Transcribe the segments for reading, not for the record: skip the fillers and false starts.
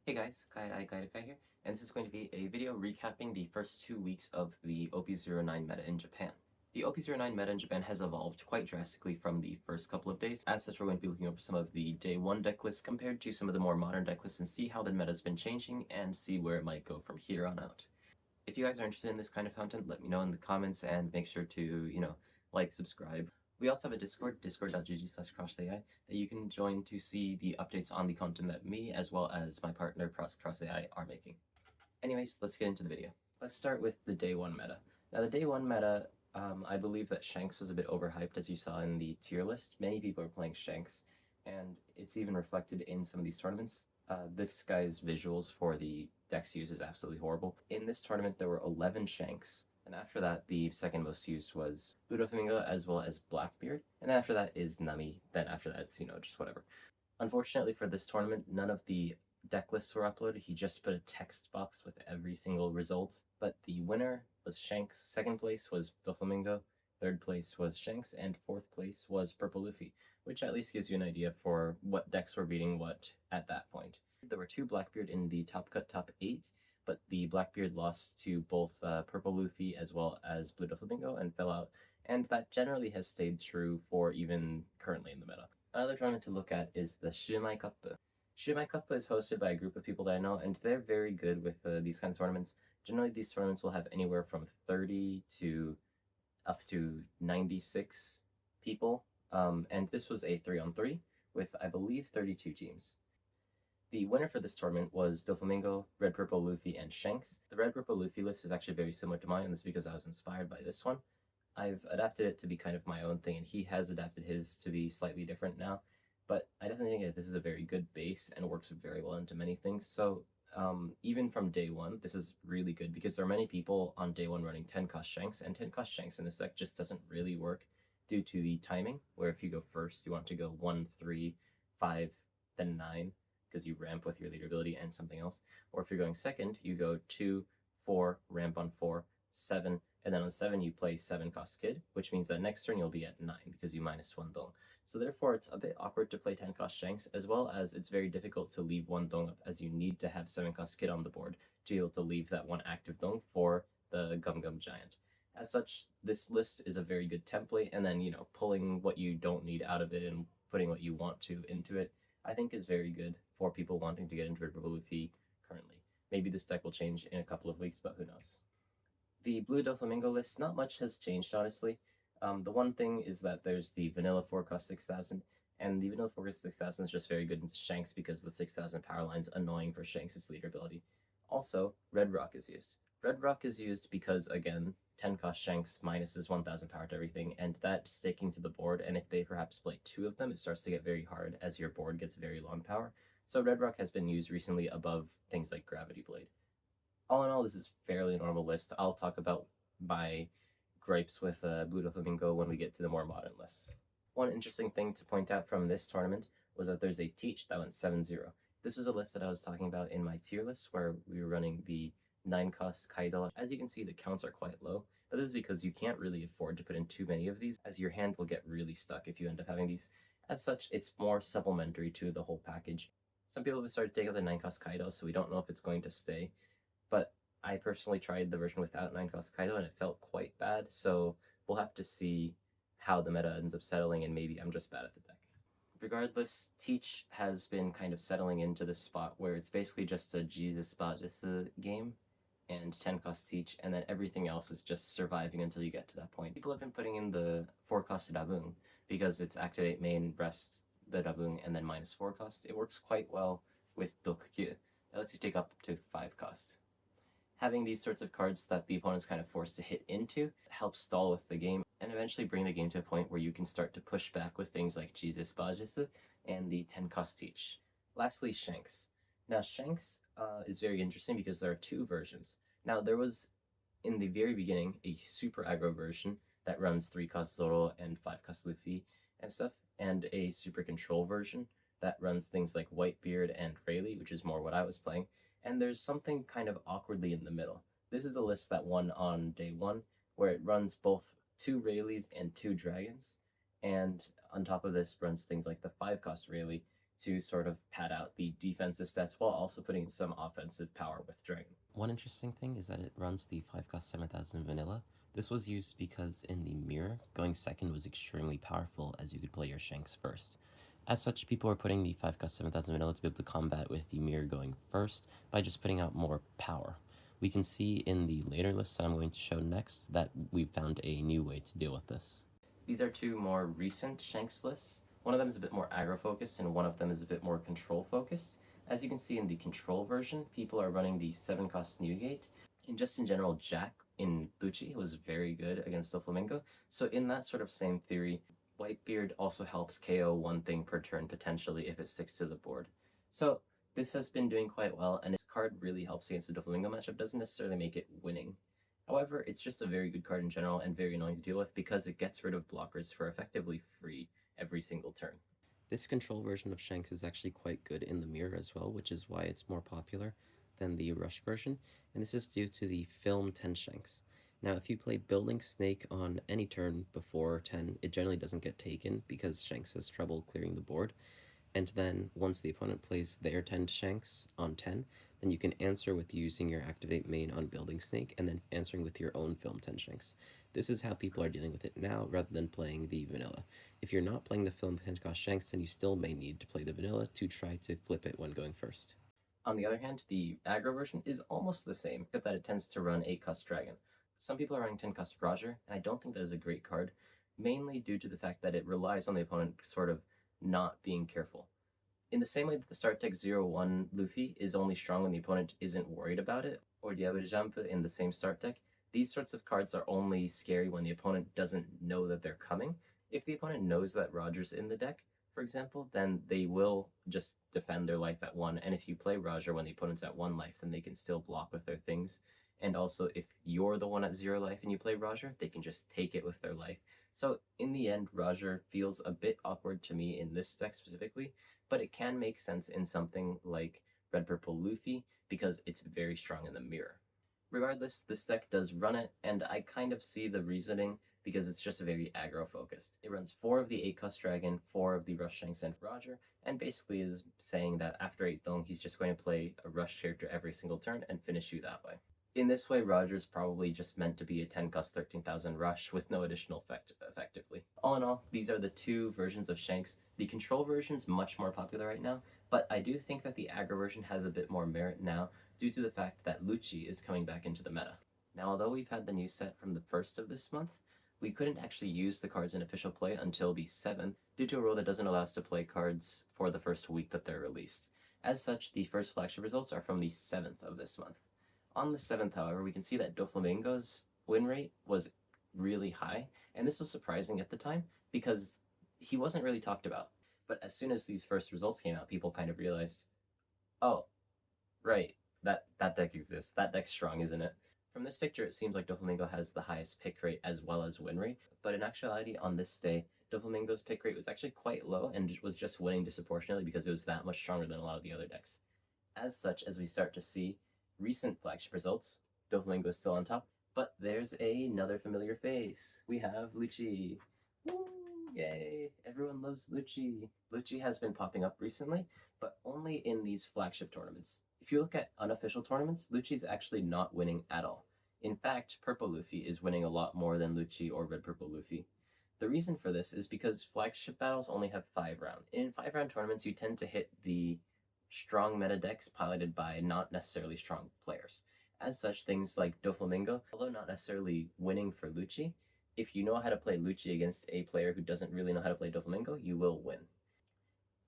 Hey guys, iKailaKai here, and this is going to be a video recapping the first 2 weeks of the OP09 meta in Japan. The OP09 meta in Japan has evolved quite drastically from the first couple of days. As such, we're going to be looking over some of the day 1 deck lists compared to some of the more modern deck lists and see how the meta has been changing and see where it might go from here on out. If you guys are interested in this kind of content, let me know in the comments and make sure to, like, subscribe. We also have a Discord, discord.gg/crossai, that you can join to see the updates on the content that me, as well as my partner, crossai, are making. Anyways, let's get into the video. Let's start with the day 1 meta. Now, the day 1 meta, I believe that Shanks was a bit overhyped, as you saw in the tier list. Many people are playing Shanks, and it's even reflected in some of these tournaments. This guy's visuals for the decks used is absolutely horrible. In this tournament, there were 11 Shanks, and after that, the second most used was Doflamingo as well as Blackbeard, and after that is Nami, then after that it's, just whatever. Unfortunately for this tournament, none of the deck lists were uploaded. He just put a text box with every single result, but the winner was Shanks, second place was Doflamingo, third place was Shanks, and fourth place was Purple Luffy, which at least gives you an idea for what decks were beating what at that point. There were 2 Blackbeard in the top 8, but the Blackbeard lost to both Purple Luffy as well as Blue Doflamingo and fell out, and that generally has stayed true for even currently in the meta. Another tournament to look at is the Shuumai Cup. Shuumai Cup is hosted by a group of people that I know, and they're very good with these kind of tournaments. Generally, these tournaments will have anywhere from 30 to up to 96 people, and this was a 3-on-3 with, I believe, 32 teams. The winner for this tournament was Doflamingo, Red Purple Luffy, and Shanks. The Red Purple Luffy list is actually very similar to mine, and that's because I was inspired by this one. I've adapted it to be kind of my own thing, and he has adapted his to be slightly different now. But I definitely think that this is a very good base and works very well into many things. So even from day 1, this is really good because there are many people on day 1 running 10-cost Shanks, and 10-cost Shanks in this deck just doesn't really work due to the timing, where if you go first, you want to go 1, 3, 5, then 9, because you ramp with your leader ability and something else. Or if you're going second, you go 2, 4, ramp on 4, 7, and then on 7 you play 7-cost Kid, which means that next turn you'll be at 9 because you minus 1 Dong. So therefore it's a bit awkward to play 10-cost Shanks, as well as it's very difficult to leave 1 Dong up, as you need to have 7-cost Kid on the board to be able to leave that 1 active Dong for the Gum Gum Giant. As such, this list is a very good template, and then, pulling what you don't need out of it and putting what you want to into it, I think is very good for people wanting to get into Purple Luffy currently. Maybe this deck will change in a couple of weeks, but who knows. The Blue Doflamingo list, not much has changed, honestly. The one thing is that there's the Vanilla 4-cost 6000, and the Vanilla 4-cost 6000 is just very good into Shanks because the 6000 power line's annoying for Shanks' leader ability. Also, Red Rock is used. Red Rock is used because, again, 10-cost Shanks minuses 1000 power to everything, and that sticking to the board, and if they perhaps play 2 of them, it starts to get very hard as your board gets very low on power. So Red Rock has been used recently above things like Gravity Blade. All in all, this is a fairly normal list. I'll talk about my gripes with Blue Doflamingo when we get to the more modern lists. One interesting thing to point out from this tournament was that there's a Teach that went 7-0. This was a list that I was talking about in my tier list, where we were running the 9-cost Kaido. As you can see, the counts are quite low, but this is because you can't really afford to put in too many of these, as your hand will get really stuck if you end up having these. As such, it's more supplementary to the whole package. Some people have started to take out the 9-cost Kaido, so we don't know if it's going to stay, but I personally tried the version without 9-cost Kaido, and it felt quite bad, so we'll have to see how the meta ends up settling, and maybe I'm just bad at the deck. Regardless, Teach has been kind of settling into this spot where it's basically just a Jesus game, and 10-cost Teach, and then everything else is just surviving until you get to that point. People have been putting in the 4-cost Dabung, because it's activate main, rest the Dabung, and then minus 4-cost. It works quite well with Dokugyu. That lets you take up to 5-cost. Having these sorts of cards that the opponent's kind of forced to hit into helps stall with the game, and eventually bring the game to a point where you can start to push back with things like Jesus Bajisa and the 10-cost Teach. Lastly, Shanks. Now, Shanks is very interesting because there are 2 versions. Now, there was, in the very beginning, a super aggro version that runs 3-cost Zoro and 5-cost Luffy and stuff, and a super control version that runs things like Whitebeard and Rayleigh, which is more what I was playing. And there's something kind of awkwardly in the middle. This is a list that won on day 1, where it runs both 2 Rayleighs and 2 Dragons, and on top of this runs things like the 5-cost Rayleigh to sort of pad out the defensive stats while also putting some offensive power with Dragon. One interesting thing is that it runs the 5-cost 7000 vanilla. This was used because in the mirror, going second was extremely powerful as you could play your Shanks first. As such, people are putting the 5-cost 7000 vanilla to be able to combat with the mirror going first by just putting out more power. We can see in the later lists that I'm going to show next that we've found a new way to deal with this. These are two more recent Shanks lists. One of them is a bit more aggro-focused and one of them is a bit more control-focused. As you can see in the control version, people are running the 7-cost Newgate. And just in general, Jack in Lucci was very good against Doflamingo. So in that sort of same theory, Blackbeard also helps KO one thing per turn potentially if it sticks to the board. So this has been doing quite well, and this card really helps against the Doflamingo matchup, doesn't necessarily make it winning. However, it's just a very good card in general and very annoying to deal with because it gets rid of blockers for effectively free every single turn. This control version of Shanks is actually quite good in the mirror as well, which is why it's more popular than the Rush version, and this is due to the Film 10 Shanks. Now, if you play Building Snake on any turn before 10, it generally doesn't get taken because Shanks has trouble clearing the board. And then once the opponent plays their 10 Shanks on 10, then you can answer with using your Activate main on Building Snake and then answering with your own Film 10 Shanks. This is how people are dealing with it now rather than playing the vanilla. If you're not playing the Film 10 cost Shanks, then you still may need to play the vanilla to try to flip it when going first. On the other hand, the aggro version is almost the same, except that it tends to run 8-cost Dragon. Some people are running 10-cost Roger, and I don't think that is a great card, mainly due to the fact that it relies on the opponent sort of not being careful. In the same way that the start deck 0-1 Luffy is only strong when the opponent isn't worried about it, or Diable Jump in the same start deck, these sorts of cards are only scary when the opponent doesn't know that they're coming. If the opponent knows that Roger's in the deck, for example, then they will just defend their life at 1, and if you play Roger when the opponent's at 1 life, then they can still block with their things. And also, if you're the one at 0 life and you play Roger, they can just take it with their life. So in the end, Roger feels a bit awkward to me in this deck specifically, but it can make sense in something like Red Purple Luffy because it's very strong in the mirror. Regardless, this deck does run it, and I kind of see the reasoning because it's just very aggro-focused. It runs 4 of the 8-cost Dragon, 4 of the Rush Shanks and Roger, and basically is saying that after 8 Thong, he's just going to play a Rush character every single turn and finish you that way. In this way, Roger's probably just meant to be a 10-cost 13,000 Rush with no additional effect, effectively. All in all, these are the two versions of Shanks. The control version's much more popular right now, but I do think that the aggro version has a bit more merit now due to the fact that Lucci is coming back into the meta. Now, although we've had the new set from the 1st of this month, we couldn't actually use the cards in official play until the 7th due to a rule that doesn't allow us to play cards for the first week that they're released. As such, the first flagship results are from the 7th of this month. On the 7th, however, we can see that Doflamingo's win rate was really high, and this was surprising at the time because he wasn't really talked about. But as soon as these first results came out, people kind of realized, oh, right, that deck exists. That deck's strong, isn't it? From this picture, it seems like Doflamingo has the highest pick rate as well as win rate, but in actuality, on this day, Doflamingo's pick rate was actually quite low and was just winning disproportionately because it was that much stronger than a lot of the other decks. As such, as we start to see recent flagship results, Doflamingo is still on top, but there's another familiar face. We have Lucci. Woo! Yay! Everyone loves Lucci. Lucci has been popping up recently, but only in these flagship tournaments. If you look at unofficial tournaments, Lucci's actually not winning at all. In fact, Purple Luffy is winning a lot more than Lucci or Red Purple Luffy. The reason for this is because flagship battles only have 5 rounds. In 5-round tournaments, you tend to hit the strong meta decks piloted by not necessarily strong players. As such, things like Doflamingo, although not necessarily winning for Lucci, if you know how to play Lucci against a player who doesn't really know how to play Doflamingo, you will win.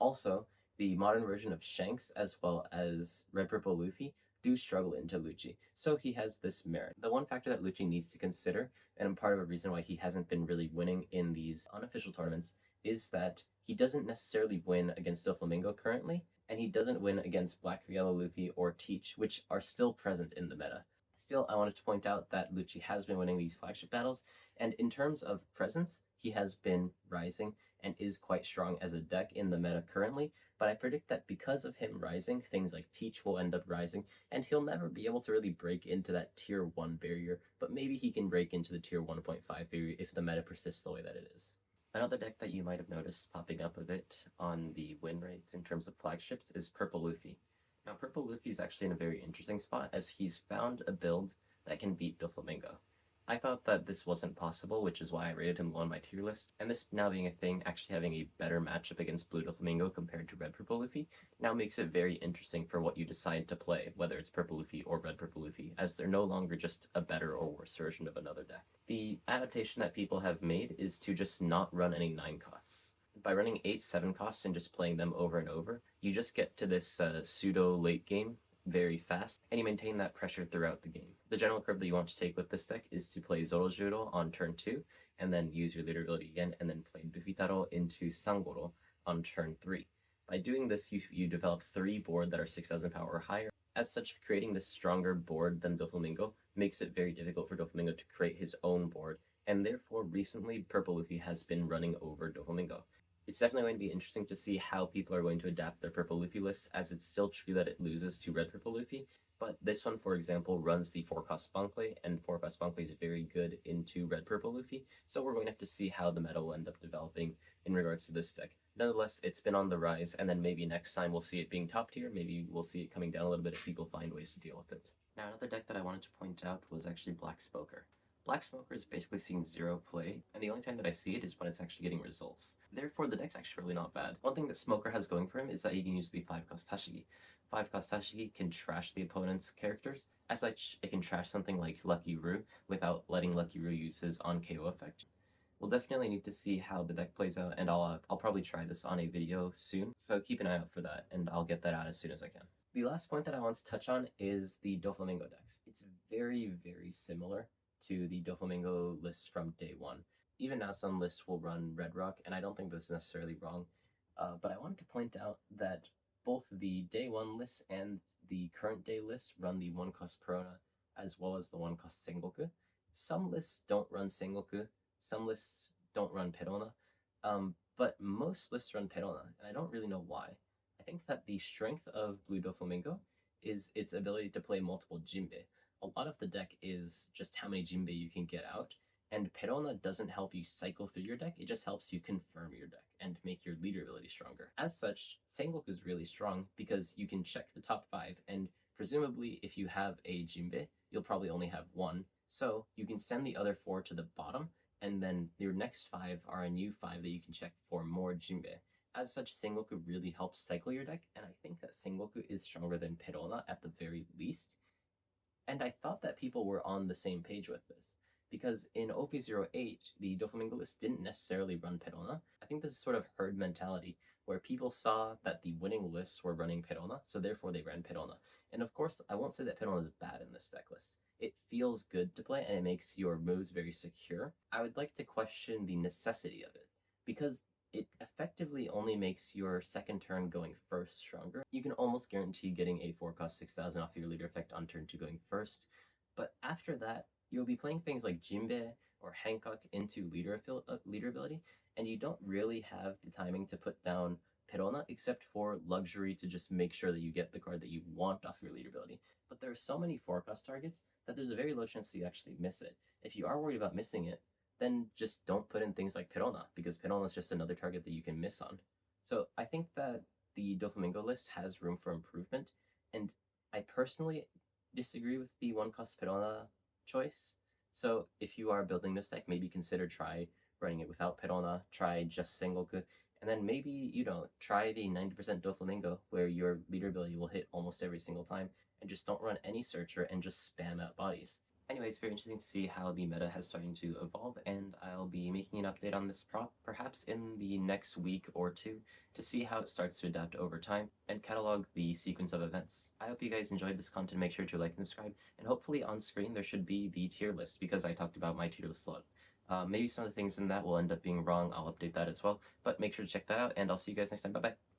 Also, the modern version of Shanks, as well as Red Purple Luffy, do struggle into Lucci, so he has this merit. The one factor that Lucci needs to consider, and part of a reason why he hasn't been really winning in these unofficial tournaments, is that he doesn't necessarily win against Doflamingo currently, and he doesn't win against Black or Yellow Luffy or Teach, which are still present in the meta. Still, I wanted to point out that Lucci has been winning these flagship battles, and in terms of presence, he has been rising and is quite strong as a deck in the meta currently, but I predict that because of him rising, things like Teach will end up rising, and he'll never be able to really break into that tier 1 barrier, but maybe he can break into the tier 1.5 barrier if the meta persists the way that it is. Another deck that you might have noticed popping up a bit on the win rates in terms of flagships is Purple Luffy. Now, Purple Luffy is actually in a very interesting spot as he's found a build that can beat Doflamingo. I thought that this wasn't possible, which is why I rated him low on my tier list, and this now being a thing, actually having a better matchup against Blue Doflamingo compared to Red Purple Luffy, now makes it very interesting for what you decide to play, whether it's Purple Luffy or Red Purple Luffy, as they're no longer just a better or worse version of another deck. The adaptation that people have made is to just not run any 9 costs. By running 8 7 costs and just playing them over and over, you just get to this pseudo late game very fast, and you maintain that pressure throughout the game. The general curve that you want to take with this deck is to play Zorojuro on turn 2, and then use your leader ability again, and then play Bufitaro into Sangoro on turn 3. By doing this, you develop 3 board that are 6,000 power or higher. As such, creating this stronger board than Doflamingo makes it very difficult for Doflamingo to create his own board, and therefore recently Purple Luffy has been running over Doflamingo. It's definitely going to be interesting to see how people are going to adapt their Purple Luffy lists, as it's still true that it loses to Red Purple Luffy, but this one, for example, runs the 4-cost Spankle, and 4-cost Spankle is very good into Red Purple Luffy, so we're going to have to see how the meta will end up developing in regards to this deck. Nonetheless, it's been on the rise, and then maybe next time we'll see it being top tier, maybe we'll see it coming down a little bit if people find ways to deal with it. Now, another deck that I wanted to point out was actually Black Smoker. Black Smoker is basically seeing 0 play, and the only time that I see it is when it's actually getting results. Therefore, the deck's actually really not bad. One thing that Smoker has going for him is that he can use the 5-cost Tashigi. 5-cost Tashigi can trash the opponent's characters. As such, it can trash something like Lucky Roo without letting Lucky Roo use his on-KO effect. We'll definitely need to see how the deck plays out, and I'll probably try this on a video soon, so keep an eye out for that, and I'll get that out as soon as I can. The last point that I want to touch on is the Doflamingo decks. It's very, very similar to the Doflamingo lists from day 1. Even now, some lists will run Red Rock, and I don't think this is necessarily wrong, but I wanted to point out that both the day 1 lists and the current day lists run the 1-cost Perona, as well as the 1-cost Sengoku. Some lists don't run Sengoku, some lists don't run Perona, but most lists run Perona, and I don't really know why. I think that the strength of Blue Doflamingo is its ability to play multiple Jinbe. A lot of the deck is just how many Jinbe you can get out, and Perona doesn't help you cycle through your deck, it just helps you confirm your deck and make your leader ability stronger. As such, Sengoku is really strong because you can check the top 5, and presumably if you have a Jinbe, you'll probably only have 1, so you can send the other 4 to the bottom, and then your next 5 are a new 5 that you can check for more Jinbe. As such, Sengoku really helps cycle your deck, and I think that Sengoku is stronger than Perona at the very least. And I thought that people were on the same page with this, because in OP08, the Doflamingo list didn't necessarily run Perona. I think this is sort of herd mentality, where people saw that the winning lists were running Perona, so therefore they ran Perona. And of course, I won't say that Perona is bad in this deck list. It feels good to play, and it makes your moves very secure. I would like to question the necessity of it, because it effectively only makes your second turn going first stronger. You can almost guarantee getting a 4-cost 6,000 off your leader effect on turn 2 going first, but after that, you'll be playing things like Jinbe or Hancock into leader ability, and you don't really have the timing to put down Perona, except for luxury to just make sure that you get the card that you want off your leader ability. But there are so many 4-cost targets that there's a very low chance that you actually miss it. If you are worried about missing it, then just don't put in things like Perona, because Perona is just another target that you can miss on. So I think that the Doflamingo list has room for improvement, and I personally disagree with the 1-cost Perona choice. So if you are building this deck, maybe consider try running it without Perona, try just Sengoku, and then maybe, try the 90% Doflamingo, where your leader ability will hit almost every single time, and just don't run any searcher and just spam out bodies. Anyway, it's very interesting to see how the meta has started to evolve, and I'll be making an update on this prop perhaps in the next week or 2 to see how it starts to adapt over time and catalog the sequence of events. I hope you guys enjoyed this content. Make sure to like and subscribe, and hopefully on screen there should be the tier list, because I talked about my tier list a lot. Maybe some of the things in that will end up being wrong. I'll update that as well, but make sure to check that out, and I'll see you guys next time. Bye bye.